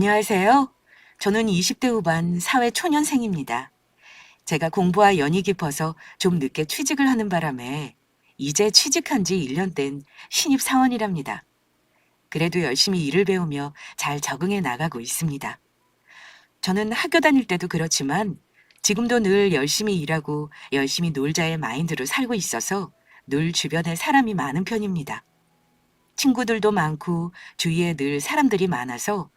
안녕하세요. 저는 20대 후반 사회 초년생입니다. 제가 공부와 연이 깊어서 좀 늦게 취직을 하는 바람에 이제 취직한 지 1년 된 신입 사원이랍니다. 그래도 열심히 일을 배우며 잘 적응해 나가고 있습니다. 저는 학교 다닐 때도 그렇지만 지금도 늘 열심히 일하고 열심히 놀자의 마인드로 살고 있어서 늘 주변에 사람이 많은 편입니다. 친구들도 많고 주위에 늘 사람들이 많아서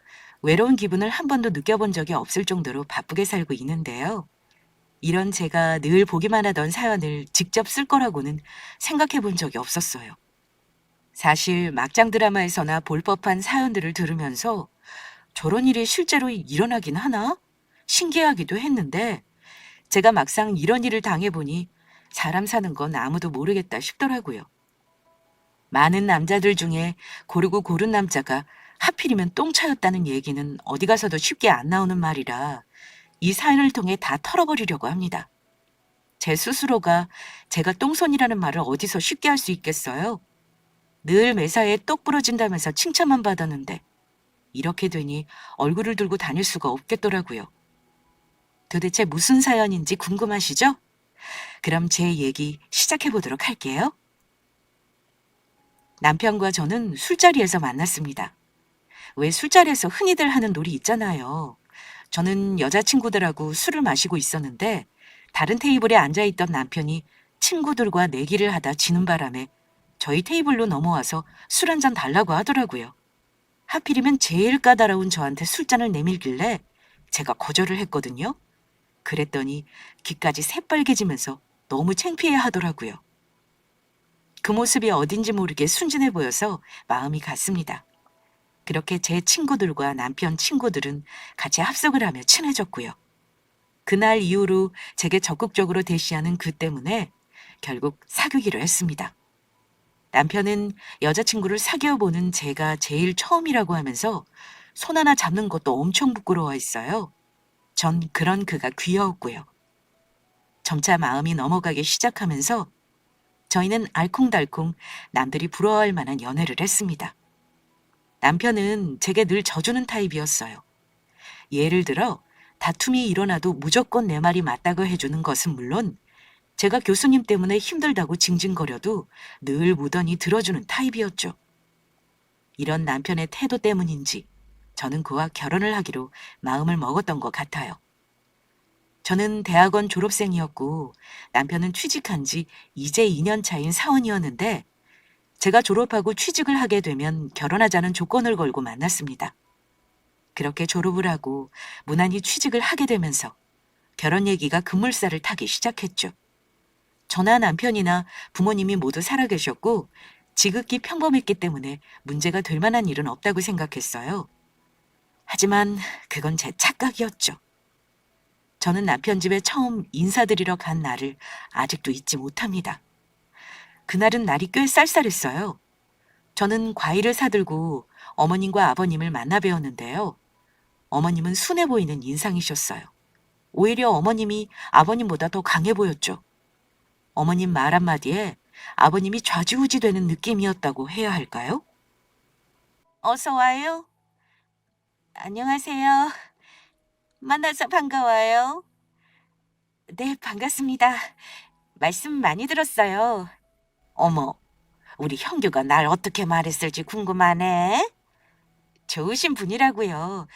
외로운 기분을 한 번도 느껴본 적이 없을 정도로 바쁘게 살고 있는데요. 이런 제가 늘 보기만 하던 사연을 직접 쓸 거라고는 생각해 본 적이 없었어요. 사실 막장 드라마에서나 볼 법한 사연들을 들으면서 저런 일이 실제로 일어나긴 하나? 신기하기도 했는데 제가 막상 이런 일을 당해보니 사람 사는 건 아무도 모르겠다 싶더라고요. 많은 남자들 중에 고르고 고른 남자가 하필이면 똥차였다는 얘기는 어디 가서도 쉽게 안 나오는 말이라 이 사연을 통해 다 털어버리려고 합니다. 제 스스로가 제가 똥손이라는 말을 어디서 쉽게 할 수 있겠어요? 늘 매사에 똑 부러진다면서 칭찬만 받았는데 이렇게 되니 얼굴을 들고 다닐 수가 없겠더라고요. 도대체 무슨 사연인지 궁금하시죠? 그럼 제 얘기 시작해 보도록 할게요. 남편과 저는 술자리에서 만났습니다. 왜 술자리에서 흔히들 하는 놀이 있잖아요. 저는 여자친구들하고 술을 마시고 있었는데 다른 테이블에 앉아있던 남편이 친구들과 내기를 하다 지는 바람에 저희 테이블로 넘어와서 술 한 잔 달라고 하더라고요. 하필이면 제일 까다로운 저한테 술잔을 내밀길래 제가 거절을 했거든요. 그랬더니 귀까지 새빨개지면서 너무 창피해 하더라고요. 그 모습이 어딘지 모르게 순진해 보여서 마음이 갔습니다. 그렇게 제 친구들과 남편 친구들은 같이 합석을 하며 친해졌고요. 그날 이후로 제게 적극적으로 대시하는 그 때문에 결국 사귀기로 했습니다. 남편은 여자친구를 사귀어 보는 제가 제일 처음이라고 하면서 손 하나 잡는 것도 엄청 부끄러워했어요. 전 그런 그가 귀여웠고요. 점차 마음이 넘어가기 시작하면서 저희는 알콩달콩 남들이 부러워할 만한 연애를 했습니다. 남편은 제게 늘 져주는 타입이었어요. 예를 들어 다툼이 일어나도 무조건 내 말이 맞다고 해주는 것은 물론 제가 교수님 때문에 힘들다고 징징거려도 늘 무던히 들어주는 타입이었죠. 이런 남편의 태도 때문인지 저는 그와 결혼을 하기로 마음을 먹었던 것 같아요. 저는 대학원 졸업생이었고 남편은 취직한 지 이제 2년 차인 사원이었는데 제가 졸업하고 취직을 하게 되면 결혼하자는 조건을 걸고 만났습니다. 그렇게 졸업을 하고 무난히 취직을 하게 되면서 결혼 얘기가 급물살을 타기 시작했죠. 저나 남편이나 부모님이 모두 살아계셨고 지극히 평범했기 때문에 문제가 될 만한 일은 없다고 생각했어요. 하지만 그건 제 착각이었죠. 저는 남편 집에 처음 인사드리러 간 날을 아직도 잊지 못합니다. 그날은 날이 꽤 쌀쌀했어요. 저는 과일을 사들고 어머님과 아버님을 만나 뵈었는데요. 어머님은 순해 보이는 인상이셨어요. 오히려 어머님이 아버님보다 더 강해 보였죠. 어머님 말 한마디에 아버님이 좌지우지 되는 느낌이었다고 해야 할까요? 어서 와요. 안녕하세요. 만나서 반가워요. 네, 반갑습니다. 말씀 많이 들었어요. 어머, 우리 형규가 날 어떻게 말했을지 궁금하네. 좋으신 분이라고요.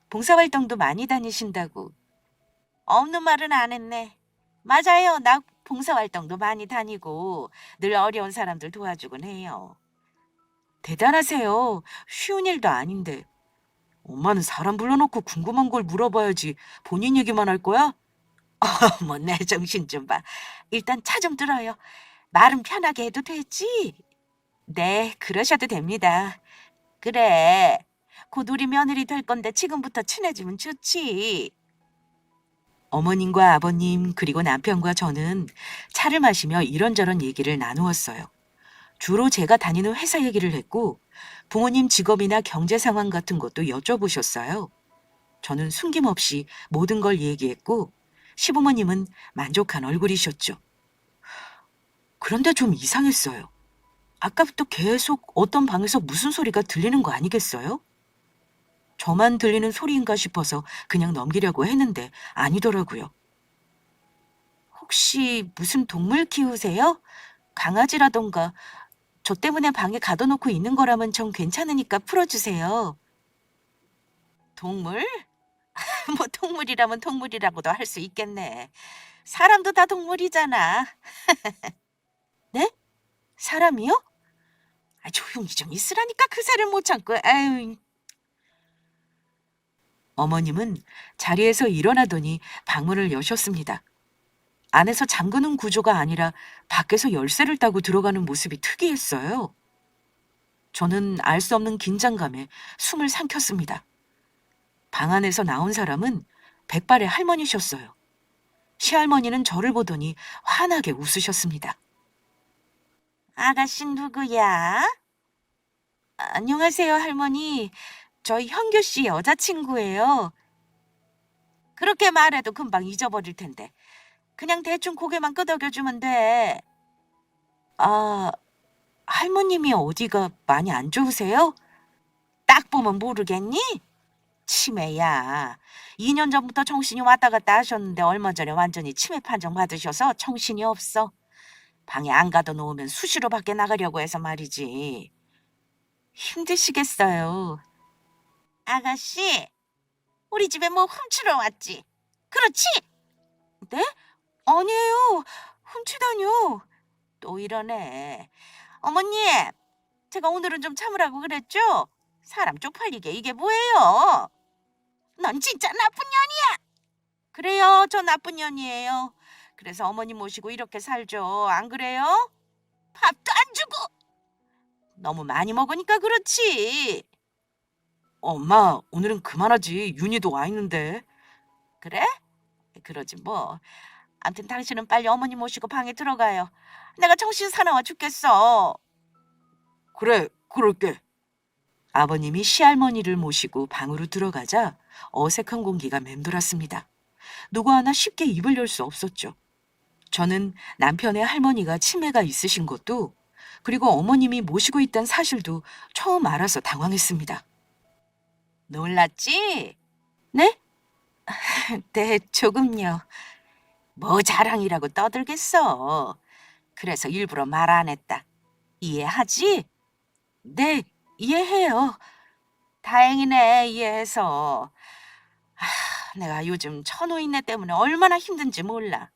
봉사활동도 많이 다니신다고. 없는 말은 안 했네. 맞아요. 나 봉사활동도 많이 다니고 늘 어려운 사람들 도와주곤 해요. 대단하세요. 쉬운 일도 아닌데. 엄마는 사람 불러놓고 궁금한 걸 물어봐야지 본인 얘기만 할 거야? 어머, 내 정신 좀 봐. 일단 차 좀 들어요. 말은 편하게 해도 되지? 네, 그러셔도 됩니다. 그래. 곧 우리 며느리 될 건데 지금부터 친해지면 좋지. 어머님과 아버님 그리고 남편과 저는 차를 마시며 이런저런 얘기를 나누었어요. 주로 제가 다니는 회사 얘기를 했고 부모님 직업이나 경제 상황 같은 것도 여쭤보셨어요. 저는 숨김없이 모든 걸 얘기했고 시부모님은 만족한 얼굴이셨죠. 그런데 좀 이상했어요. 아까부터 계속 어떤 방에서 무슨 소리가 들리는 거 아니겠어요? 저만 들리는 소리인가 싶어서 그냥 넘기려고 했는데 아니더라고요. 혹시 무슨 동물 키우세요? 강아지라던가 저 때문에 방에 가둬놓고 있는 거라면 전 괜찮으니까 풀어주세요. 동물? 뭐 동물이라면 동물이라고도 할 수 있겠네. 사람도 다 동물이잖아. 네? 사람이요? 아, 조용히 좀 있으라니까 그새를 못 참고. 아유. 어머님은 자리에서 일어나더니 방문을 여셨습니다. 안에서 잠그는 구조가 아니라 밖에서 열쇠를 따고 들어가는 모습이 특이했어요. 저는 알 수 없는 긴장감에 숨을 삼켰습니다. 방 안에서 나온 사람은 백발의 할머니셨어요. 시할머니는 저를 보더니 환하게 웃으셨습니다. 아가씨 누구야? 안녕하세요, 할머니. 저희 현규 씨 여자친구예요. 그렇게 말해도 금방 잊어버릴 텐데. 그냥 대충 고개만 끄덕여주면 돼. 아, 할머님이 어디가 많이 안 좋으세요? 딱 보면 모르겠니? 치매야. 2년 전부터 정신이 왔다 갔다 하셨는데 얼마 전에 완전히 치매 판정 받으셔서 정신이 없어. 방에 안 가둬 놓으면 수시로 밖에 나가려고 해서 말이지. 힘드시겠어요. 아가씨, 우리 집에 뭐 훔치러 왔지? 그렇지? 네? 아니에요. 훔치다뇨. 또 이러네. 어머님, 제가 오늘은 좀 참으라고 그랬죠? 사람 쪽팔리게 이게 뭐예요? 넌 진짜 나쁜 년이야. 그래요, 저 나쁜 년이에요. 그래서 어머님 모시고 이렇게 살죠. 안 그래요? 밥도 안 주고. 너무 많이 먹으니까 그렇지. 엄마, 오늘은 그만하지. 윤희도 와 있는데. 그래? 그러지 뭐. 암튼 당신은 빨리 어머님 모시고 방에 들어가요. 내가 정신 사나워 죽겠어. 그래, 그럴게. 아버님이 시할머니를 모시고 방으로 들어가자 어색한 공기가 맴돌았습니다. 누구 하나 쉽게 입을 열 수 없었죠. 저는 남편의 할머니가 치매가 있으신 것도 그리고 어머님이 모시고 있다는 사실도 처음 알아서 당황했습니다. 놀랐지? 네? 네, 조금요. 뭐 자랑이라고 떠들겠어. 그래서 일부러 말 안 했다. 이해하지? 네, 이해해요. 다행이네, 이해해서. 내가 요즘 처노인네 때문에 얼마나 힘든지 몰라.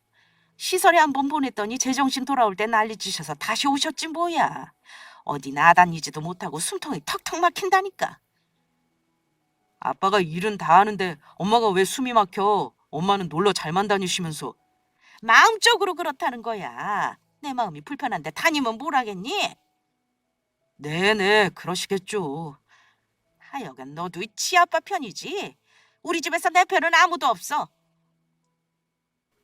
시설에 한번 보냈더니 제정신 돌아올 때 난리치셔서 다시 오셨지 뭐야. 어디 나다니지도 못하고 숨통이 턱턱 막힌다니까. 아빠가 일은 다 하는데 엄마가 왜 숨이 막혀? 엄마는 놀러 잘만 다니시면서. 마음적으로 그렇다는 거야. 내 마음이 불편한데 다니면 뭘 하겠니? 네네, 그러시겠죠. 하여간 너도 이 치아빠 편이지. 우리 집에서 내 편은 아무도 없어.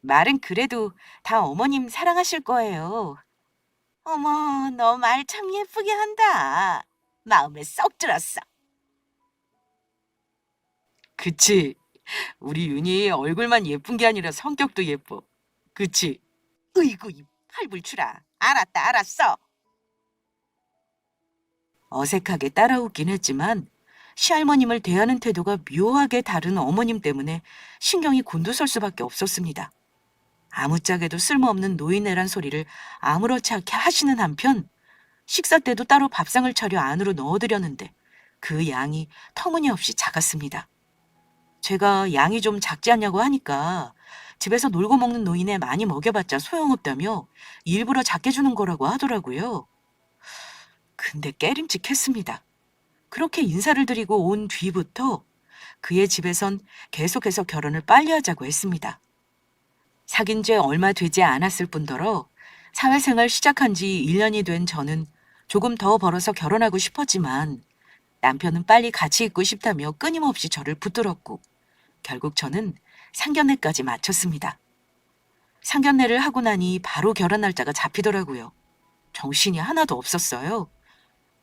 말은 그래도 다 어머님 사랑하실 거예요. 어머, 너 말 참 예쁘게 한다. 마음에 쏙 들었어. 그치. 우리 윤희 얼굴만 예쁜 게 아니라 성격도 예뻐. 그치? 으이구, 이 팔불출아. 알았다, 알았어. 어색하게 따라웃긴 했지만 시할머님을 대하는 태도가 묘하게 다른 어머님 때문에 신경이 곤두설 수밖에 없었습니다. 아무짝에도 쓸모없는 노인네란 소리를 아무렇지 않게 하시는 한편 식사 때도 따로 밥상을 차려 안으로 넣어드렸는데 그 양이 터무니없이 작았습니다. 제가 양이 좀 작지 않냐고 하니까 집에서 놀고 먹는 노인에 많이 먹여봤자 소용없다며 일부러 작게 주는 거라고 하더라고요. 근데 깨림칙했습니다. 그렇게 인사를 드리고 온 뒤부터 그의 집에선 계속해서 결혼을 빨리 하자고 했습니다. 사귄 지 얼마 되지 않았을 뿐더러 사회생활 시작한 지 1년이 된 저는 조금 더 벌어서 결혼하고 싶었지만 남편은 빨리 같이 있고 싶다며 끊임없이 저를 붙들었고 결국 저는 상견례까지 마쳤습니다. 상견례를 하고 나니 바로 결혼 날짜가 잡히더라고요. 정신이 하나도 없었어요.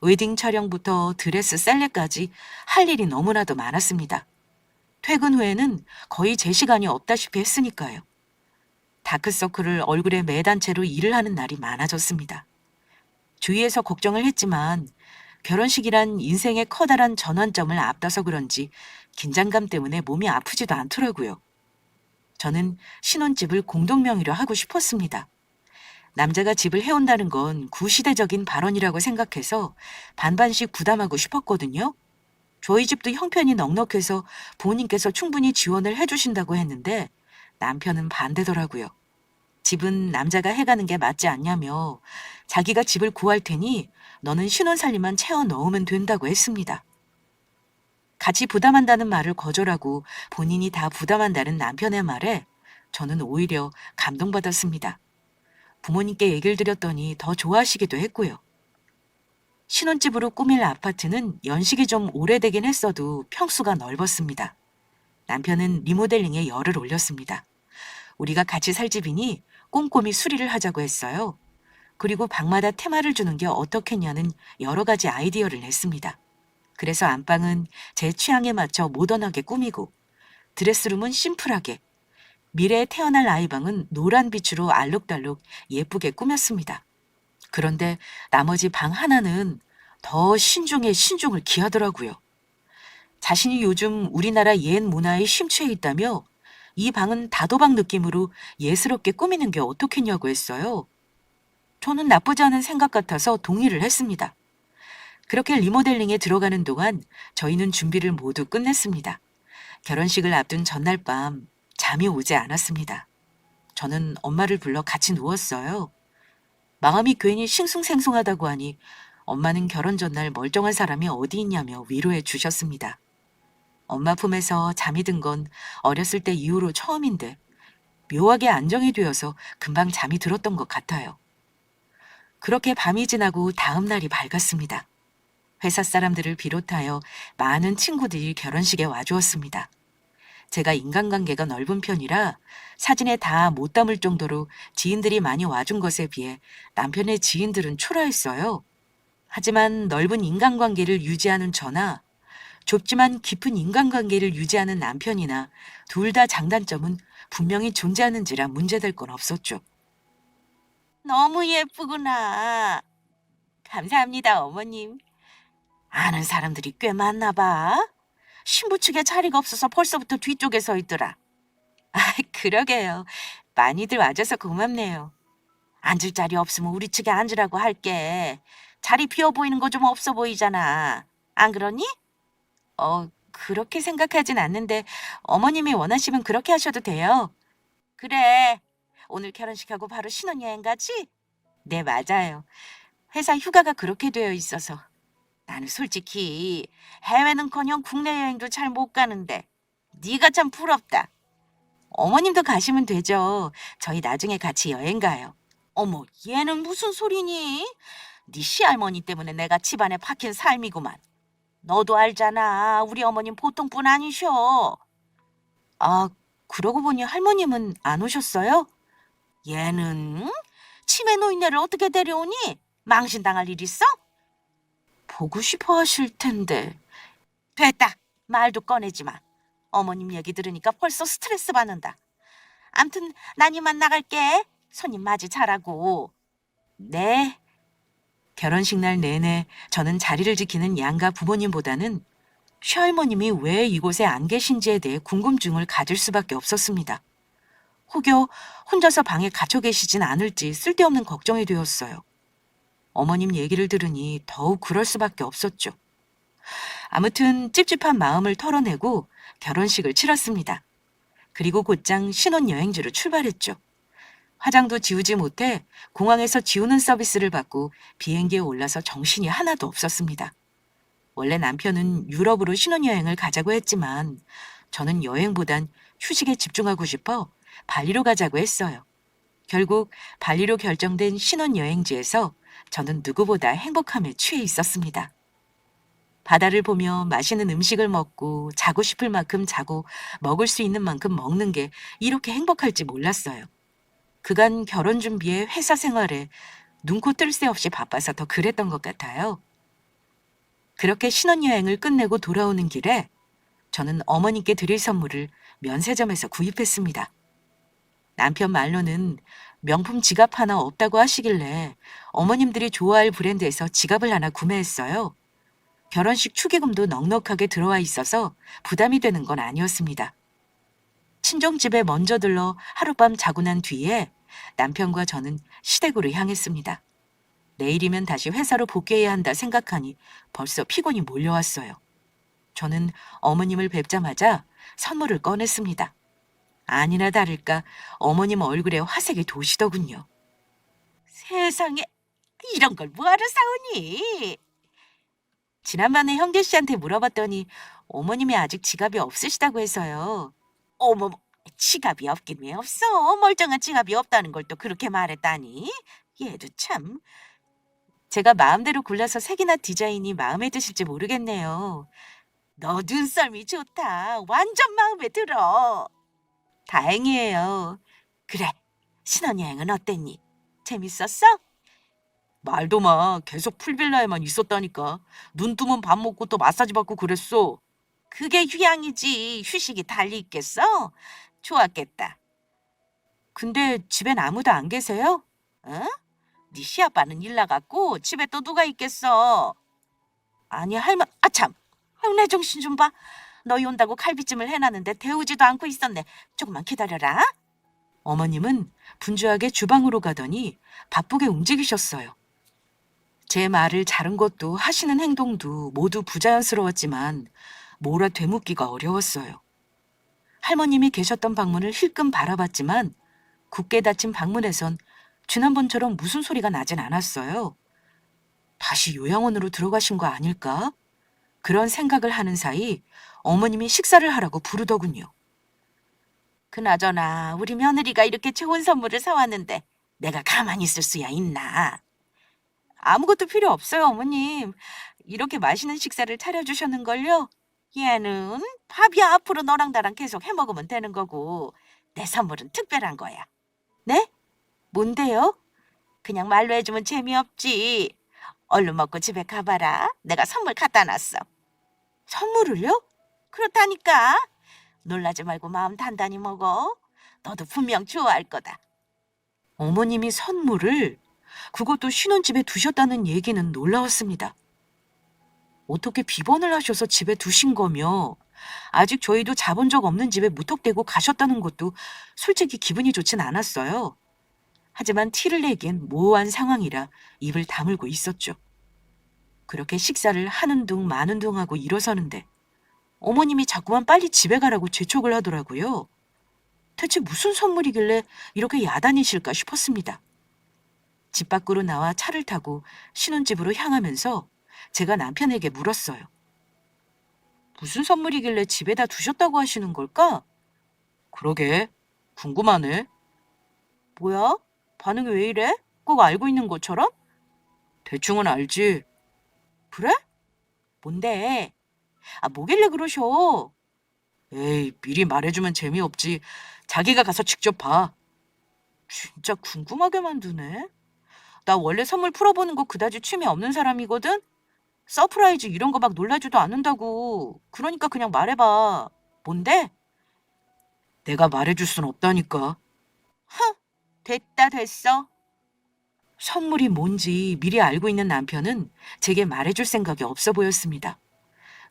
웨딩 촬영부터 드레스 셀레까지 할 일이 너무나도 많았습니다. 퇴근 후에는 거의 제 시간이 없다시피 했으니까요. 다크서클을 얼굴에 매단 채로 일을 하는 날이 많아졌습니다. 주위에서 걱정을 했지만 결혼식이란 인생의 커다란 전환점을 앞둬서 그런지 긴장감 때문에 몸이 아프지도 않더라고요. 저는 신혼집을 공동명의로 하고 싶었습니다. 남자가 집을 해온다는 건 구시대적인 발언이라고 생각해서 반반씩 부담하고 싶었거든요. 저희 집도 형편이 넉넉해서 부모님께서 충분히 지원을 해주신다고 했는데 남편은 반대더라고요. 집은 남자가 해가는 게 맞지 않냐며 자기가 집을 구할 테니 너는 신혼살림만 채워 넣으면 된다고 했습니다. 같이 부담한다는 말을 거절하고 본인이 다 부담한다는 남편의 말에 저는 오히려 감동받았습니다. 부모님께 얘기를 드렸더니 더 좋아하시기도 했고요. 신혼집으로 꾸밀 아파트는 연식이 좀 오래되긴 했어도 평수가 넓었습니다. 남편은 리모델링에 열을 올렸습니다. 우리가 같이 살 집이니 꼼꼼히 수리를 하자고 했어요. 그리고 방마다 테마를 주는 게 어떻겠냐는 여러 가지 아이디어를 냈습니다. 그래서 안방은 제 취향에 맞춰 모던하게 꾸미고 드레스룸은 심플하게, 미래에 태어날 아이방은 노란 빛으로 알록달록 예쁘게 꾸몄습니다. 그런데 나머지 방 하나는 더 신중에 신중을 기하더라고요. 자신이 요즘 우리나라 옛 문화에 심취해 있다며 이 방은 다도방 느낌으로 예스럽게 꾸미는 게 어떻겠냐고 했어요. 저는 나쁘지 않은 생각 같아서 동의를 했습니다. 그렇게 리모델링에 들어가는 동안 저희는 준비를 모두 끝냈습니다. 결혼식을 앞둔 전날 밤 잠이 오지 않았습니다. 저는 엄마를 불러 같이 누웠어요. 마음이 괜히 싱숭생숭하다고 하니 엄마는 결혼 전날 멀쩡한 사람이 어디 있냐며 위로해 주셨습니다. 엄마 품에서 잠이 든 건 어렸을 때 이후로 처음인데 묘하게 안정이 되어서 금방 잠이 들었던 것 같아요. 그렇게 밤이 지나고 다음 날이 밝았습니다. 회사 사람들을 비롯하여 많은 친구들이 결혼식에 와주었습니다. 제가 인간관계가 넓은 편이라 사진에 다 못 담을 정도로 지인들이 많이 와준 것에 비해 남편의 지인들은 초라했어요. 하지만 넓은 인간관계를 유지하는 저나 좁지만 깊은 인간관계를 유지하는 남편이나 둘 다 장단점은 분명히 존재하는지라 문제될 건 없었죠. 너무 예쁘구나. 감사합니다, 어머님. 아는 사람들이 꽤 많나 봐. 신부 측에 자리가 없어서 벌써부터 뒤쪽에 서 있더라. 아, 그러게요. 많이들 와줘서 고맙네요. 앉을 자리 없으면 우리 측에 앉으라고 할게. 자리 비어 보이는 거 좀 없어 보이잖아. 안 그러니? 그렇게 생각하진 않는데 어머님이 원하시면 그렇게 하셔도 돼요. 그래. 오늘 결혼식하고 바로 신혼여행 가지? 네, 맞아요. 회사 휴가가 그렇게 되어 있어서. 나는 솔직히 해외는커녕 국내 여행도 잘 못 가는데 네가 참 부럽다. 어머님도 가시면 되죠. 저희 나중에 같이 여행 가요. 어머, 얘는 무슨 소리니? 네 시할머니 때문에 내가 집안에 박힌 삶이구만. 너도 알잖아. 우리 어머님 보통 분 아니셔. 아, 그러고 보니 할머님은 안 오셨어요? 얘는 치매 노인네를 어떻게 데려오니? 망신당할 일 있어? 보고 싶어 하실 텐데. 됐다. 말도 꺼내지 마. 어머님 얘기 들으니까 벌써 스트레스 받는다. 암튼 난 이만 나갈게. 손님 맞이 잘하고. 네. 결혼식 날 내내 저는 자리를 지키는 양가 부모님보다는 시할머님이 왜 이곳에 안 계신지에 대해 궁금증을 가질 수밖에 없었습니다. 혹여 혼자서 방에 갇혀 계시진 않을지 쓸데없는 걱정이 되었어요. 어머님 얘기를 들으니 더욱 그럴 수밖에 없었죠. 아무튼 찝찝한 마음을 털어내고 결혼식을 치렀습니다. 그리고 곧장 신혼여행지로 출발했죠. 화장도 지우지 못해 공항에서 지우는 서비스를 받고 비행기에 올라서 정신이 하나도 없었습니다. 원래 남편은 유럽으로 신혼여행을 가자고 했지만 저는 여행보단 휴식에 집중하고 싶어 발리로 가자고 했어요. 결국 발리로 결정된 신혼여행지에서 저는 누구보다 행복함에 취해 있었습니다. 바다를 보며 맛있는 음식을 먹고 자고 싶을 만큼 자고 먹을 수 있는 만큼 먹는 게 이렇게 행복할지 몰랐어요. 그간 결혼 준비에 회사 생활에 눈코 뜰 새 없이 바빠서 더 그랬던 것 같아요. 그렇게 신혼여행을 끝내고 돌아오는 길에 저는 어머니께 드릴 선물을 면세점에서 구입했습니다. 남편 말로는 명품 지갑 하나 없다고 하시길래 어머님들이 좋아할 브랜드에서 지갑을 하나 구매했어요. 결혼식 축의금도 넉넉하게 들어와 있어서 부담이 되는 건 아니었습니다. 친정집에 먼저 들러 하룻밤 자고 난 뒤에 남편과 저는 시댁으로 향했습니다. 내일이면 다시 회사로 복귀해야 한다 생각하니 벌써 피곤이 몰려왔어요. 저는 어머님을 뵙자마자 선물을 꺼냈습니다. 아니나 다를까 어머님 얼굴에 화색이 도시더군요. 세상에, 이런 걸 뭐하러 사오니? 지난번에 형제 씨한테 물어봤더니 어머님이 아직 지갑이 없으시다고 해서요. 어머, 지갑이 없긴 왜 없어? 멀쩡한 지갑이 없다는 걸 또 그렇게 말했다니? 얘도 참. 제가 마음대로 골라서 색이나 디자인이 마음에 드실지 모르겠네요. 너 눈썰미 좋다. 완전 마음에 들어. 다행이에요. 그래, 신혼여행은 어땠니? 재밌었어? 말도 마. 계속 풀빌라에만 있었다니까. 눈 뜨면 밥 먹고 또 마사지 받고 그랬어. 그게 휴양이지. 휴식이 달리 있겠어? 좋았겠다. 근데 집엔 아무도 안 계세요? 응? 네 시아빠는 일 나갔고 집에 또 누가 있겠어? 아니 참. 아유, 내 정신 좀 봐. 너희 온다고 칼비찜을 해놨는데 데우지도 않고 있었네. 조금만 기다려라. 어머님은 분주하게 주방으로 가더니 바쁘게 움직이셨어요. 제 말을 자른 것도 하시는 행동도 모두 부자연스러웠지만 뭐라 되묻기가 어려웠어요. 할머님이 계셨던 방문을 힐끔 바라봤지만 굳게 닫힌 방문에선 지난번처럼 무슨 소리가 나진 않았어요. 다시 요양원으로 들어가신 거 아닐까? 그런 생각을 하는 사이 어머님이 식사를 하라고 부르더군요. 그나저나 우리 며느리가 이렇게 좋은 선물을 사왔는데 내가 가만히 있을 수야 있나? 아무것도 필요 없어요, 어머님. 이렇게 맛있는 식사를 차려주셨는걸요? 얘는 밥이야 앞으로 너랑 나랑 계속 해먹으면 되는 거고 내 선물은 특별한 거야. 네? 뭔데요? 그냥 말로 해주면 재미없지. 얼른 먹고 집에 가봐라. 내가 선물 갖다 놨어. 선물을요? 그렇다니까. 놀라지 말고 마음 단단히 먹어. 너도 분명 좋아할 거다. 어머님이 선물을, 그것도 신혼집에 두셨다는 얘기는 놀라웠습니다. 어떻게 비번을 하셔서 집에 두신 거며 아직 저희도 자본 적 없는 집에 무턱대고 가셨다는 것도 솔직히 기분이 좋진 않았어요. 하지만 티를 내기엔 모호한 상황이라 입을 다물고 있었죠. 그렇게 식사를 하는 둥 마는 둥 하고 일어서는데 어머님이 자꾸만 빨리 집에 가라고 재촉을 하더라고요. 대체 무슨 선물이길래 이렇게 야단이실까 싶었습니다. 집 밖으로 나와 차를 타고 신혼집으로 향하면서 제가 남편에게 물었어요. 무슨 선물이길래 집에다 두셨다고 하시는 걸까? 그러게, 궁금하네. 뭐야? 반응이 왜 이래? 꼭 알고 있는 것처럼? 대충은 알지. 그래? 뭔데? 뭐길래 그러셔? 에이, 미리 말해주면 재미없지. 자기가 가서 직접 봐. 진짜 궁금하게 만드네. 나 원래 선물 풀어보는 거 그다지 취미 없는 사람이거든? 서프라이즈 이런 거 막 놀라지도 않는다고. 그러니까 그냥 말해봐. 뭔데? 내가 말해줄 순 없다니까. 흥, 됐다 됐어. 선물이 뭔지 미리 알고 있는 남편은 제게 말해줄 생각이 없어 보였습니다.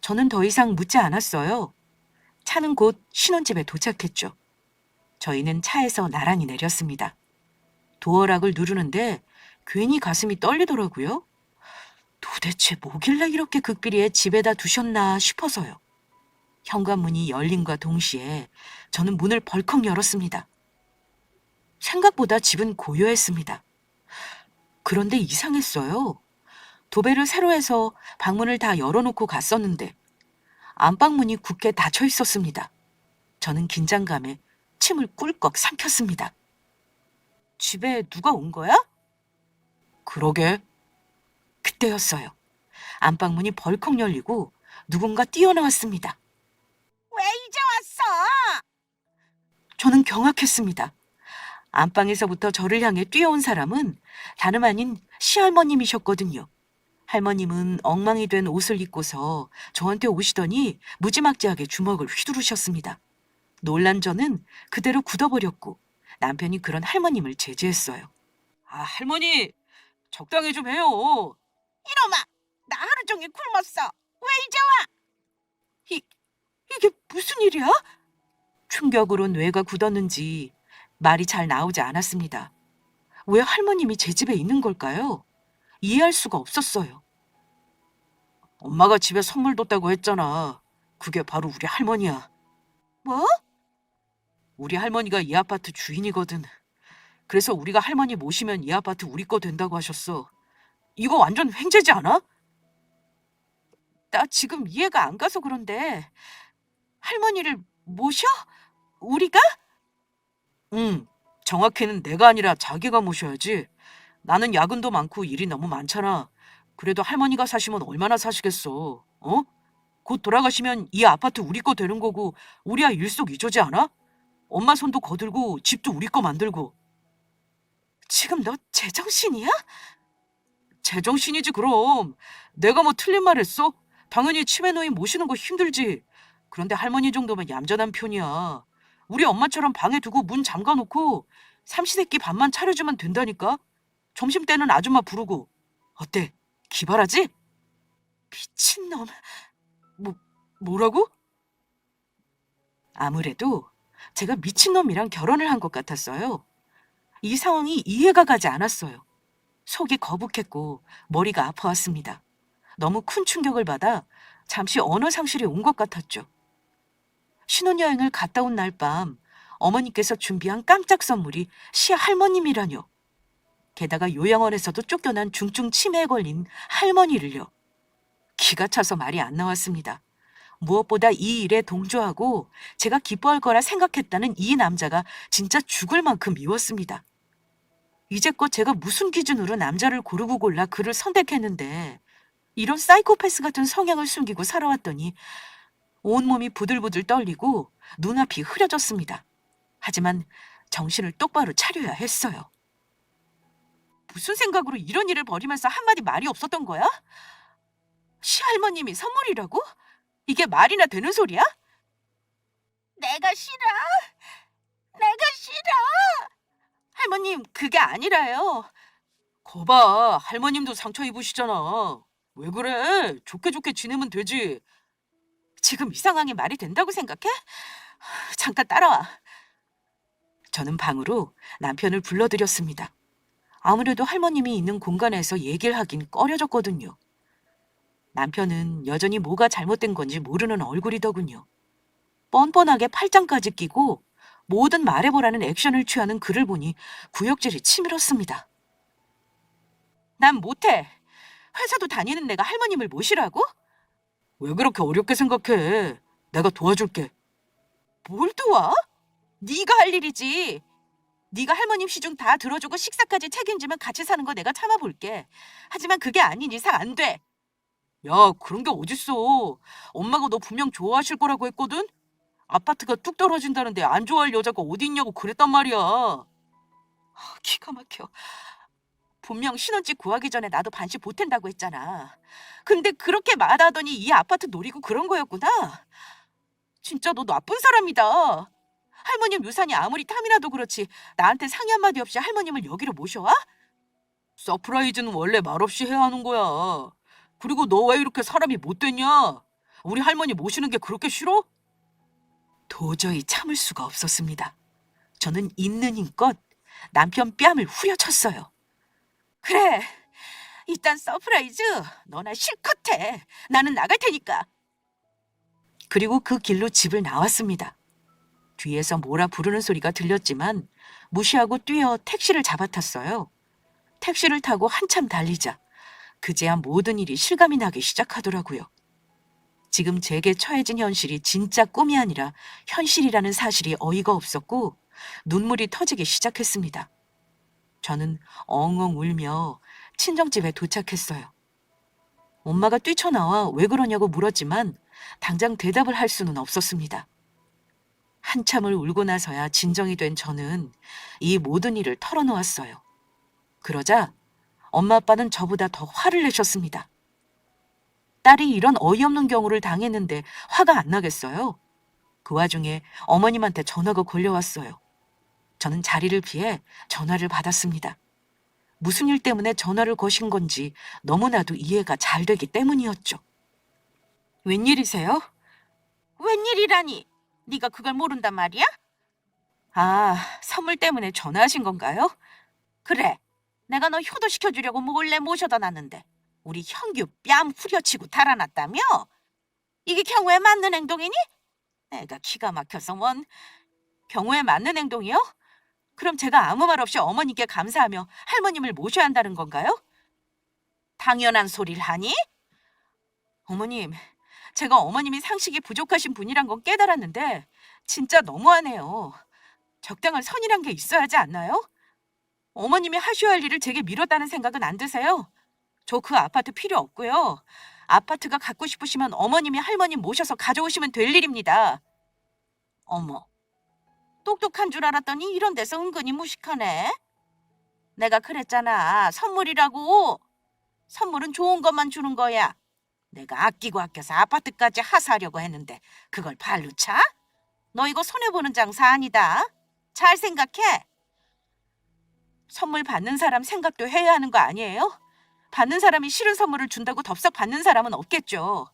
저는 더 이상 묻지 않았어요. 차는 곧 신혼집에 도착했죠. 저희는 차에서 나란히 내렸습니다. 도어락을 누르는데 괜히 가슴이 떨리더라고요. 도대체 뭐길래 이렇게 극비리에 집에다 두셨나 싶어서요. 현관문이 열림과 동시에 저는 문을 벌컥 열었습니다. 생각보다 집은 고요했습니다. 그런데 이상했어요. 도배를 새로 해서 방문을 다 열어놓고 갔었는데 안방문이 굳게 닫혀 있었습니다. 저는 긴장감에 침을 꿀꺽 삼켰습니다. 집에 누가 온 거야? 그러게. 그때였어요. 안방문이 벌컥 열리고 누군가 뛰어나왔습니다. 왜 이제 왔어? 저는 경악했습니다. 안방에서부터 저를 향해 뛰어온 사람은 다름 아닌 시할머님이셨거든요. 할머님은 엉망이 된 옷을 입고서 저한테 오시더니 무지막지하게 주먹을 휘두르셨습니다. 놀란 저는 그대로 굳어버렸고 남편이 그런 할머님을 제지했어요. 할머니, 적당히 좀 해요. 이놈아, 나 하루 종일 굶었어. 이, 이게 무슨 일이야? 충격으로 뇌가 굳었는지 말이 잘 나오지 않았습니다. 왜 할머님이 제 집에 있는 걸까요? 이해할 수가 없었어요. 엄마가 집에 선물 뒀다고 했잖아. 그게 바로 우리 할머니야. 뭐? 우리 할머니가 이 아파트 주인이거든. 그래서 우리가 할머니 모시면 이 아파트 우리 거 된다고 하셨어. 이거 완전 횡재지 않아? 나 지금 이해가 안 가서 그런데 할머니를 모셔? 우리가? 응. 정확히는 내가 아니라 자기가 모셔야지. 나는 야근도 많고 일이 너무 많잖아. 그래도 할머니가 사시면 얼마나 사시겠어. 어? 곧 돌아가시면 이 아파트 우리 거 되는 거고 우리야 일석이조지 않아? 엄마 손도 거들고 집도 우리 거 만들고. 지금 너 제정신이야? 제정신이지 그럼. 내가 뭐 틀린 말 했어? 당연히 치매 노인 모시는 거 힘들지. 그런데 할머니 정도면 얌전한 편이야. 우리 엄마처럼 방에 두고 문 잠가놓고 삼시세끼 밥만 차려주면 된다니까. 점심때는 아줌마 부르고. 어때? 기발하지? 미친놈. 뭐, 뭐라고? 아무래도 제가 미친놈이랑 결혼을 한 것 같았어요. 이 상황이 이해가 가지 않았어요. 속이 거북했고 머리가 아파왔습니다. 너무 큰 충격을 받아 잠시 언어 상실이 온 것 같았죠. 신혼여행을 갔다 온 날 밤 어머니께서 준비한 깜짝 선물이 시할머님이라뇨. 게다가 요양원에서도 쫓겨난 중증 치매에 걸린 할머니를요. 기가 차서 말이 안 나왔습니다. 무엇보다 이 일에 동조하고 제가 기뻐할 거라 생각했다는 이 남자가 진짜 죽을 만큼 미웠습니다. 이제껏 제가 무슨 기준으로 남자를 고르고 골라 그를 선택했는데 이런 사이코패스 같은 성향을 숨기고 살아왔더니 온몸이 부들부들 떨리고 눈앞이 흐려졌습니다. 하지만 정신을 똑바로 차려야 했어요. 무슨 생각으로 이런 일을 벌이면서 한마디 말이 없었던 거야? 시할머님이 선물이라고? 이게 말이나 되는 소리야? 내가 싫어. 내가 싫어. 할머님, 그게 아니라요. 거봐, 할머님도 상처 입으시잖아. 왜 그래? 좋게 좋게 지내면 되지. 지금 이 상황이 말이 된다고 생각해? 잠깐 따라와. 저는 방으로 남편을 불러들였습니다. 아무래도 할머님이 있는 공간에서 얘기를 하긴 꺼려졌거든요. 남편은 여전히 뭐가 잘못된 건지 모르는 얼굴이더군요. 뻔뻔하게 팔짱까지 끼고 뭐든 말해보라는 액션을 취하는 그를 보니 구역질이 치밀었습니다. 난 못해. 회사도 다니는 내가 할머님을 모시라고? 왜 그렇게 어렵게 생각해? 내가 도와줄게. 뭘 도와? 네가 할 일이지. 네가 할머님 시중 다 들어주고 식사까지 책임지면 같이 사는 거 내가 참아볼게. 하지만 그게 아닌 이상 안 돼. 야, 그런 게 어딨어. 엄마가 너 분명 좋아하실 거라고 했거든? 아파트가 뚝 떨어진다는데 안 좋아할 여자가 어디 있냐고 그랬단 말이야. 기가 막혀. 분명 신혼집 구하기 전에 나도 반씩 보탠다고 했잖아. 근데 그렇게 말하더니 이 아파트 노리고 그런 거였구나. 진짜 너 나쁜 사람이다. 할머님 유산이 아무리 탐이라도 그렇지 나한테 상의 한마디 없이 할머님을 여기로 모셔와? 서프라이즈는 원래 말없이 해야 하는 거야. 그리고 너 왜 이렇게 사람이 못됐냐? 우리 할머니 모시는 게 그렇게 싫어? 도저히 참을 수가 없었습니다. 저는 있는 힘껏 남편 뺨을 후려쳤어요. 그래, 일단 서프라이즈 너나 실컷 해. 나는 나갈 테니까. 그리고 그 길로 집을 나왔습니다. 뒤에서 뭐라 부르는 소리가 들렸지만 무시하고 뛰어 택시를 잡아탔어요. 택시를 타고 한참 달리자 그제야 모든 일이 실감이 나기 시작하더라고요. 지금 제게 처해진 현실이 진짜 꿈이 아니라 현실이라는 사실이 어이가 없었고 눈물이 터지기 시작했습니다. 저는 엉엉 울며 친정집에 도착했어요. 엄마가 뛰쳐나와 왜 그러냐고 물었지만 당장 대답을 할 수는 없었습니다. 한참을 울고 나서야 진정이 된 저는 이 모든 일을 털어놓았어요. 그러자 엄마 아빠는 저보다 더 화를 내셨습니다. 딸이 이런 어이없는 경우를 당했는데 화가 안 나겠어요? 그 와중에 어머님한테 전화가 걸려왔어요. 저는 자리를 피해 전화를 받았습니다. 무슨 일 때문에 전화를 거신 건지 너무나도 이해가 잘 되기 때문이었죠. 웬일이세요? 웬일이라니? 네가 그걸 모른단 말이야? 아, 선물 때문에 전화하신 건가요? 그래. 내가 너 효도시켜주려고 몰래 모셔다 놨는데 우리 형규 뺨 후려치고 달아났다며? 이게 경우에 맞는 행동이니? 내가 기가 막혀서 뭔. 경우에 맞는 행동이요? 그럼 제가 아무 말 없이 어머니께 감사하며 할머님을 모셔야 한다는 건가요? 당연한 소리를 하니? 어머님, 제가 어머님이 상식이 부족하신 분이란 건 깨달았는데 진짜 너무하네요. 적당한 선이란 게 있어야 하지 않나요? 어머님이 하셔야 할 일을 제게 미뤘다는 생각은 안 드세요? 저 그 아파트 필요 없고요. 아파트가 갖고 싶으시면 어머님이 할머님 모셔서 가져오시면 될 일입니다. 어머, 똑똑한 줄 알았더니 이런 데서 은근히 무식하네. 내가 그랬잖아. 선물이라고. 선물은 좋은 것만 주는 거야. 내가 아끼고 아껴서 아파트까지 하사하려고 했는데 그걸 발로 차? 너 이거 손해보는 장사 아니다. 잘 생각해. 선물 받는 사람 생각도 해야 하는 거 아니에요? 받는 사람이 싫은 선물을 준다고 덥석 받는 사람은 없겠죠.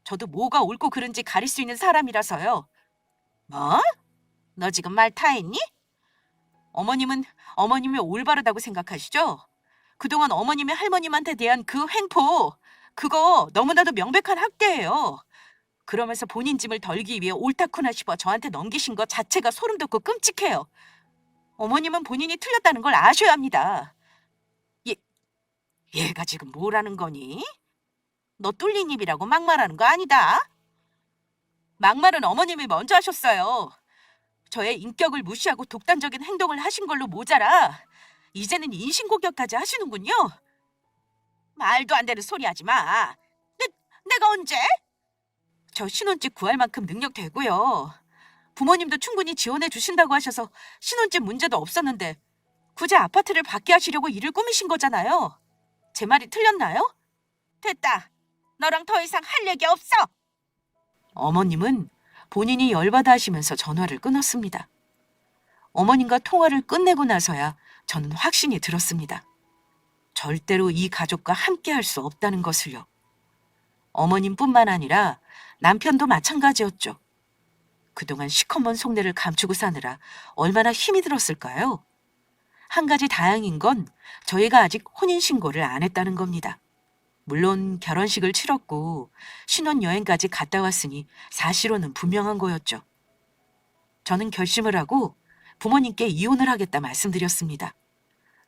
저도 뭐가 옳고 그른지 가릴 수 있는 사람이라서요. 뭐? 너 지금 말 타했니? 어머님은 어머님이 올바르다고 생각하시죠? 그동안 어머님이 할머님한테 대한 그 횡포, 그거 너무나도 명백한 학대예요. 그러면서 본인 짐을 덜기 위해 옳다쿠나 싶어 저한테 넘기신 것 자체가 소름 돋고 끔찍해요. 어머님은 본인이 틀렸다는 걸 아셔야 합니다. 얘가 지금 뭐라는 거니? 너 뚫린 입이라고 막말하는 거 아니다. 막말은 어머님이 먼저 하셨어요. 저의 인격을 무시하고 독단적인 행동을 하신 걸로 모자라 이제는 인신공격까지 하시는군요. 말도 안 되는 소리 하지 마. 내가 언제? 저 신혼집 구할 만큼 능력 되고요. 부모님도 충분히 지원해 주신다고 하셔서 신혼집 문제도 없었는데 굳이 아파트를 받게 하시려고 일을 꾸미신 거잖아요. 제 말이 틀렸나요? 됐다. 너랑 더 이상 할 얘기 없어. 어머님은 본인이 열받아 하시면서 전화를 끊었습니다. 어머님과 통화를 끝내고 나서야 저는 확신이 들었습니다. 절대로 이 가족과 함께 할 수 없다는 것을요. 어머님뿐만 아니라 남편도 마찬가지였죠. 그동안 시커먼 속내를 감추고 사느라 얼마나 힘이 들었을까요? 한 가지 다행인 건 저희가 아직 혼인신고를 안 했다는 겁니다. 물론 결혼식을 치렀고 신혼여행까지 갔다 왔으니 사실로는 분명한 거였죠. 저는 결심을 하고 부모님께 이혼을 하겠다 말씀드렸습니다.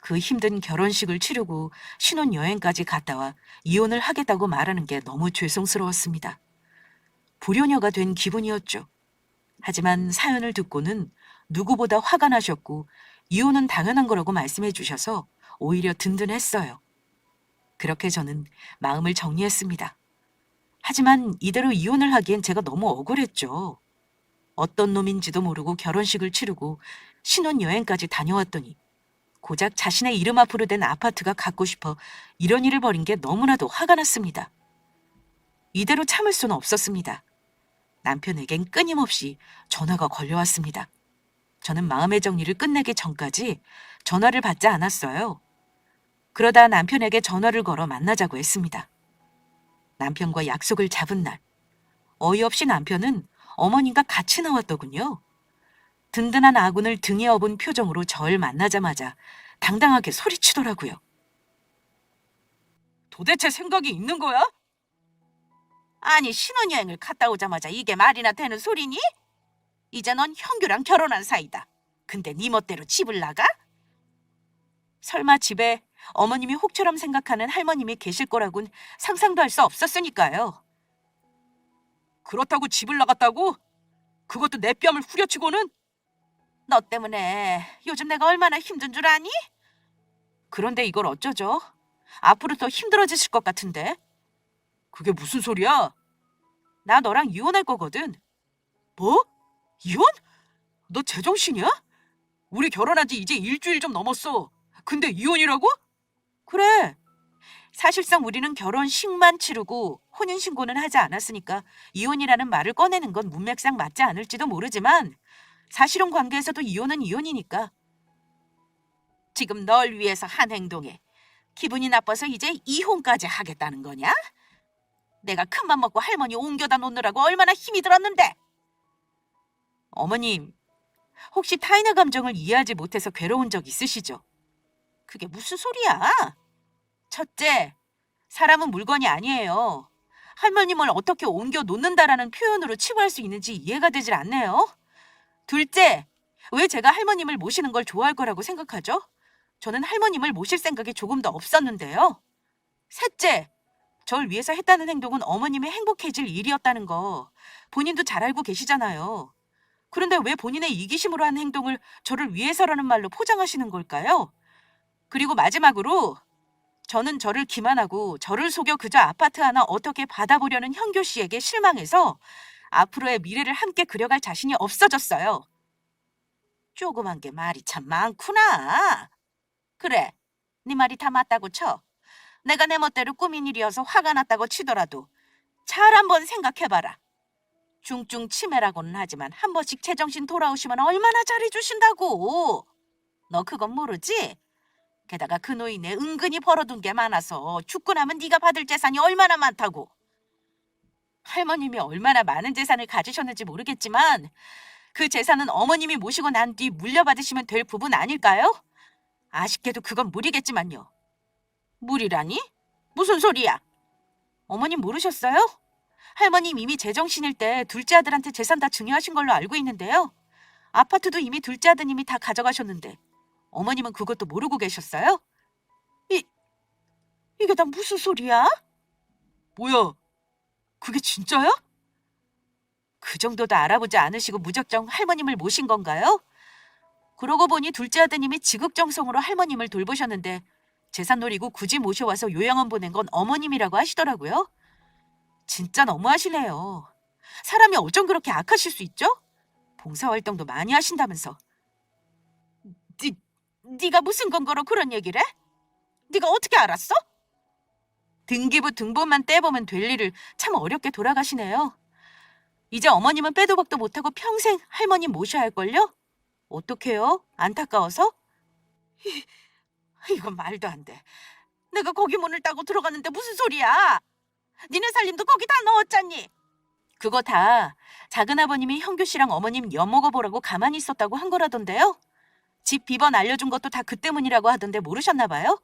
그 힘든 결혼식을 치르고 신혼여행까지 갔다 와 이혼을 하겠다고 말하는 게 너무 죄송스러웠습니다. 불효녀가 된 기분이었죠. 하지만 사연을 듣고는 누구보다 화가 나셨고 이혼은 당연한 거라고 말씀해 주셔서 오히려 든든했어요. 그렇게 저는 마음을 정리했습니다. 하지만 이대로 이혼을 하기엔 제가 너무 억울했죠. 어떤 놈인지도 모르고 결혼식을 치르고 신혼여행까지 다녀왔더니 고작 자신의 이름 앞으로 된 아파트가 갖고 싶어 이런 일을 벌인 게 너무나도 화가 났습니다. 이대로 참을 수는 없었습니다. 남편에겐 끊임없이 전화가 걸려왔습니다. 저는 마음의 정리를 끝내기 전까지 전화를 받지 않았어요. 그러다 남편에게 전화를 걸어 만나자고 했습니다. 남편과 약속을 잡은 날, 어이없이 남편은 어머님과 같이 나왔더군요. 든든한 아군을 등에 업은 표정으로 절 만나자마자 당당하게 소리치더라고요. 도대체 생각이 있는 거야? 아니 신혼여행을 갔다 오자마자 이게 말이나 되는 소리니? 이제 넌 형규랑 결혼한 사이다. 근데 네 멋대로 집을 나가? 설마 집에 어머님이 혹처럼 생각하는 할머님이 계실 거라곤 상상도 할 수 없었으니까요. 그렇다고 집을 나갔다고? 그것도 내 뺨을 후려치고는? 너 때문에 요즘 내가 얼마나 힘든 줄 아니? 그런데 이걸 어쩌죠? 앞으로 더 힘들어지실 것 같은데. 그게 무슨 소리야? 나 너랑 이혼할 거거든. 뭐? 이혼? 너 제정신이야? 우리 결혼한 지 이제 일주일 좀 넘었어. 근데 이혼이라고? 그래. 사실상 우리는 결혼식만 치르고 혼인신고는 하지 않았으니까 이혼이라는 말을 꺼내는 건 문맥상 맞지 않을지도 모르지만 사실혼 관계에서도 이혼은 이혼이니까. 지금 널 위해서 한 행동에 기분이 나빠서 이제 이혼까지 하겠다는 거냐? 내가 큰맘 먹고 할머니 옮겨다 놓느라고 얼마나 힘이 들었는데. 어머님, 혹시 타인의 감정을 이해하지 못해서 괴로운 적 있으시죠? 그게 무슨 소리야? 첫째, 사람은 물건이 아니에요. 할머님을 어떻게 옮겨 놓는다라는 표현으로 치부할 수 있는지 이해가 되질 않네요. 둘째, 왜 제가 할머님을 모시는 걸 좋아할 거라고 생각하죠? 저는 할머님을 모실 생각이 조금도 없었는데요. 셋째, 절 위해서 했다는 행동은 어머님이 행복해질 일이었다는 거 본인도 잘 알고 계시잖아요. 그런데 왜 본인의 이기심으로 한 행동을 저를 위해서라는 말로 포장하시는 걸까요? 그리고 마지막으로 저는 저를 기만하고 저를 속여 그저 아파트 하나 어떻게 받아보려는 현교 씨에게 실망해서 앞으로의 미래를 함께 그려갈 자신이 없어졌어요. 조그만 게 말이 참 많구나. 그래, 네 말이 다 맞다고 쳐. 내가 내 멋대로 꾸민 일이어서 화가 났다고 치더라도 잘 한번 생각해봐라. 중증 치매라고는 하지만 한 번씩 제정신 돌아오시면 얼마나 잘해주신다고. 너 그건 모르지? 게다가 그 노인네 은근히 벌어둔 게 많아서 죽고 나면 네가 받을 재산이 얼마나 많다고. 할머님이 얼마나 많은 재산을 가지셨는지 모르겠지만 그 재산은 어머님이 모시고 난 뒤 물려받으시면 될 부분 아닐까요? 아쉽게도 그건 무리겠지만요. 무리라니? 무슨 소리야? 어머님 모르셨어요? 할머님 이미 제정신일 때 둘째 아들한테 재산 다 증여하신 걸로 알고 있는데요. 아파트도 이미 둘째 아드님이 다 가져가셨는데 어머님은 그것도 모르고 계셨어요? 이게 다 무슨 소리야? 뭐야? 그게 진짜야? 그 정도도 알아보지 않으시고 무작정 할머님을 모신 건가요? 그러고 보니 둘째 아드님이 지극정성으로 할머님을 돌보셨는데 재산 노리고 굳이 모셔와서 요양원 보낸 건 어머님이라고 하시더라고요. 진짜 너무하시네요. 사람이 어쩜 그렇게 악하실 수 있죠? 봉사활동도 많이 하신다면서. 네가 무슨 근거로 그런 얘기를 해? 네가 어떻게 알았어? 등기부 등본만 떼보면 될 일을 참 어렵게 돌아가시네요. 이제 어머님은 빼도 박도 못하고 평생 할머님 모셔야 할걸요? 어떡해요? 안타까워서? 이건 말도 안 돼. 내가 거기 문을 따고 들어갔는데 무슨 소리야? 니네 살림도 거기 다 넣었잖니? 그거 다 작은아버님이 현교 씨랑 어머님 엿먹어보라고 가만히 있었다고 한 거라던데요? 집 비번 알려준 것도 다 그 때문이라고 하던데 모르셨나 봐요?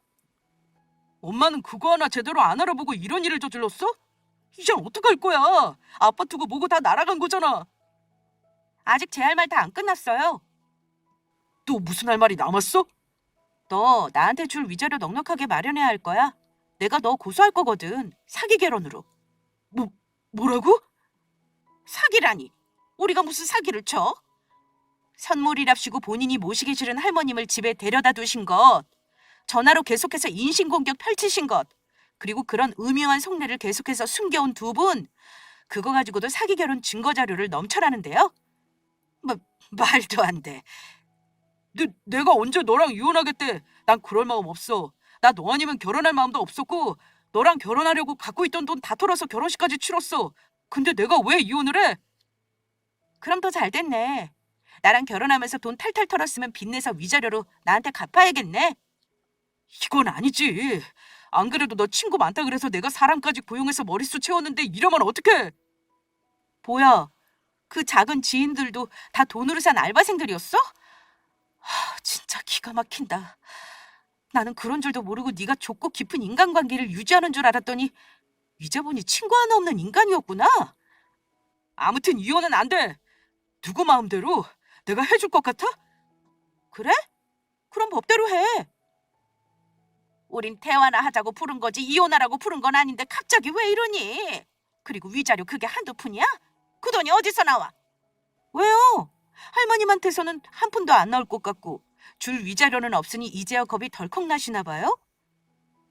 엄마는 그거 하나 제대로 안 알아보고 이런 일을 저질렀어? 이젠 어떡할 거야? 아파트고 뭐고 다 날아간 거잖아. 아직 제 할 말 다 안 끝났어요. 또 무슨 할 말이 남았어? 너 나한테 줄 위자료 넉넉하게 마련해야 할 거야. 내가 너 고소할 거거든. 사기 결혼으로. 뭐라고? 사기라니. 우리가 무슨 사기를 쳐? 선물이랍시고 본인이 모시기 싫은 할머님을 집에 데려다 두신 것, 전화로 계속해서 인신공격 펼치신 것, 그리고 그런 음흉한 속내를 계속해서 숨겨온 두 분, 그거 가지고도 사기 결혼 증거 자료를 넘쳐라는데요? 말도 안 돼. 내가 언제 너랑 이혼하겠대? 난 그럴 마음 없어. 나 너 아니면 결혼할 마음도 없었고 너랑 결혼하려고 갖고 있던 돈 다 털어서 결혼식까지 치렀어. 근데 내가 왜 이혼을 해? 그럼 더 잘 됐네. 나랑 결혼하면서 돈 탈탈 털었으면 빚내서 위자료로 나한테 갚아야겠네. 이건 아니지. 안 그래도 너 친구 많다 그래서 내가 사람까지 고용해서 머릿수 채웠는데 이러면 어떡해? 뭐야, 그 작은 지인들도 다 돈으로 산 알바생들이었어? 진짜 기가 막힌다. 나는 그런 줄도 모르고 네가 좁고 깊은 인간관계를 유지하는 줄 알았더니 이제 보니 친구 하나 없는 인간이었구나. 아무튼 이혼은 안 돼. 누구 마음대로 내가 해줄 것 같아? 그래? 그럼 법대로 해. 우린 대화나 하자고 부른 거지 이혼하라고 부른 건 아닌데 갑자기 왜 이러니? 그리고 위자료 그게 한두 푼이야? 그 돈이 어디서 나와? 왜요? 할머님한테서는 한 푼도 안 나올 것 같고 줄 위자료는 없으니 이제야 겁이 덜컥 나시나 봐요?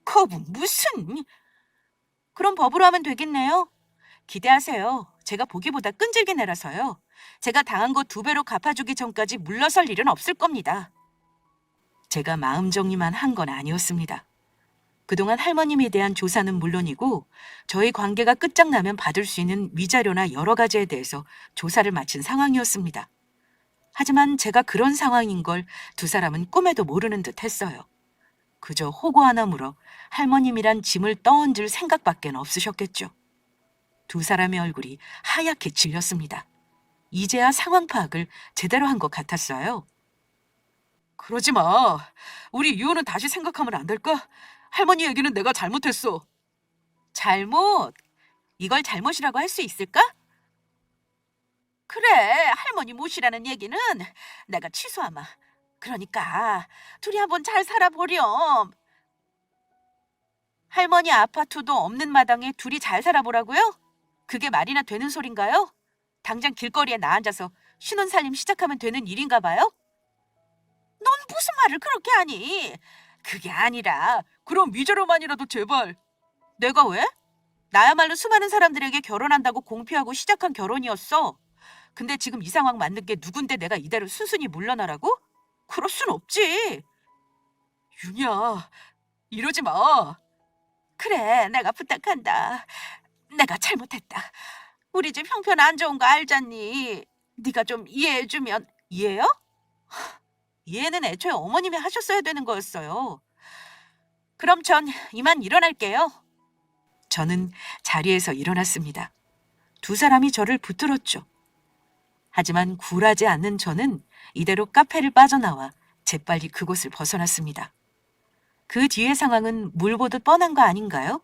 겁은 무슨? 그럼 법으로 하면 되겠네요. 기대하세요. 제가 보기보다 끈질긴 애라서요. 제가 당한 거 2배로 갚아주기 전까지 물러설 일은 없을 겁니다. 제가 마음 정리만 한 건 아니었습니다. 그동안 할머님에 대한 조사는 물론이고 저희 관계가 끝장나면 받을 수 있는 위자료나 여러 가지에 대해서 조사를 마친 상황이었습니다. 하지만 제가 그런 상황인 걸 두 사람은 꿈에도 모르는 듯 했어요. 그저 호구 하나 물어 할머님이란 짐을 떠얹을 생각밖엔 없으셨겠죠. 두 사람의 얼굴이 하얗게 질렸습니다. 이제야 상황 파악을 제대로 한 것 같았어요. 그러지 마. 우리 이혼은 다시 생각하면 안 될까? 할머니 얘기는 내가 잘못했어. 잘못? 이걸 잘못이라고 할 수 있을까? 그래, 할머니 모시라는 얘기는 내가 취소하마. 그러니까 둘이 한번 잘 살아보렴. 할머니 아파트도 없는 마당에 둘이 잘 살아보라고요? 그게 말이나 되는 소린가요? 당장 길거리에 나앉아서 신혼살림 시작하면 되는 일인가 봐요? 넌 무슨 말을 그렇게 하니? 그게 아니라 그럼 위자료만이라도 제발. 내가 왜? 나야말로 수많은 사람들에게 결혼한다고 공표하고 시작한 결혼이었어. 근데 지금 이 상황 맞는 게 누군데 내가 이대로 순순히 물러나라고? 그럴 순 없지. 윤희야, 이러지 마. 그래, 내가 부탁한다. 내가 잘못했다. 우리 집 형편 안 좋은 거 알잖니. 네가 좀 이해해주면. 이해요? 이해는 애초에 어머님이 하셨어야 되는 거였어요. 그럼 전 이만 일어날게요. 저는 자리에서 일어났습니다. 두 사람이 저를 붙들었죠. 하지만 굴하지 않는 저는 이대로 카페를 빠져나와 재빨리 그곳을 벗어났습니다. 그 뒤의 상황은 물 보듯 뻔한 거 아닌가요?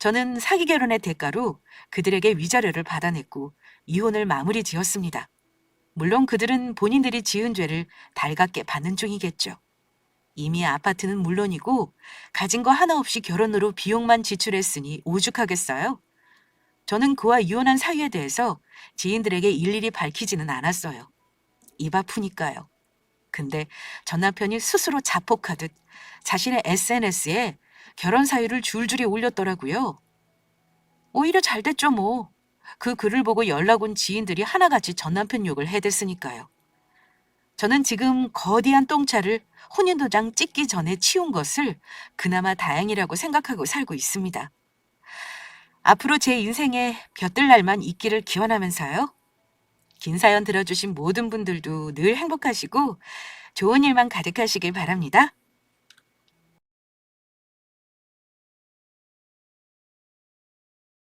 저는 사기 결혼의 대가로 그들에게 위자료를 받아냈고 이혼을 마무리 지었습니다. 물론 그들은 본인들이 지은 죄를 달갑게 받는 중이겠죠. 이미 아파트는 물론이고 가진 거 하나 없이 결혼으로 비용만 지출했으니 오죽하겠어요? 저는 그와 이혼한 사유에 대해서 지인들에게 일일이 밝히지는 않았어요. 입 아프니까요. 근데 전 남편이 스스로 자폭하듯 자신의 SNS에 결혼 사유를 줄줄이 올렸더라고요. 오히려 잘 됐죠 뭐. 그 글을 보고 연락 온 지인들이 하나같이 전 남편 욕을 해댔으니까요. 저는 지금 거대한 똥차를 혼인도장 찍기 전에 치운 것을 그나마 다행이라고 생각하고 살고 있습니다. 앞으로 제 인생에 볕들 날만 있기를 기원하면서요. 긴 사연 들어주신 모든 분들도 늘 행복하시고 좋은 일만 가득하시길 바랍니다.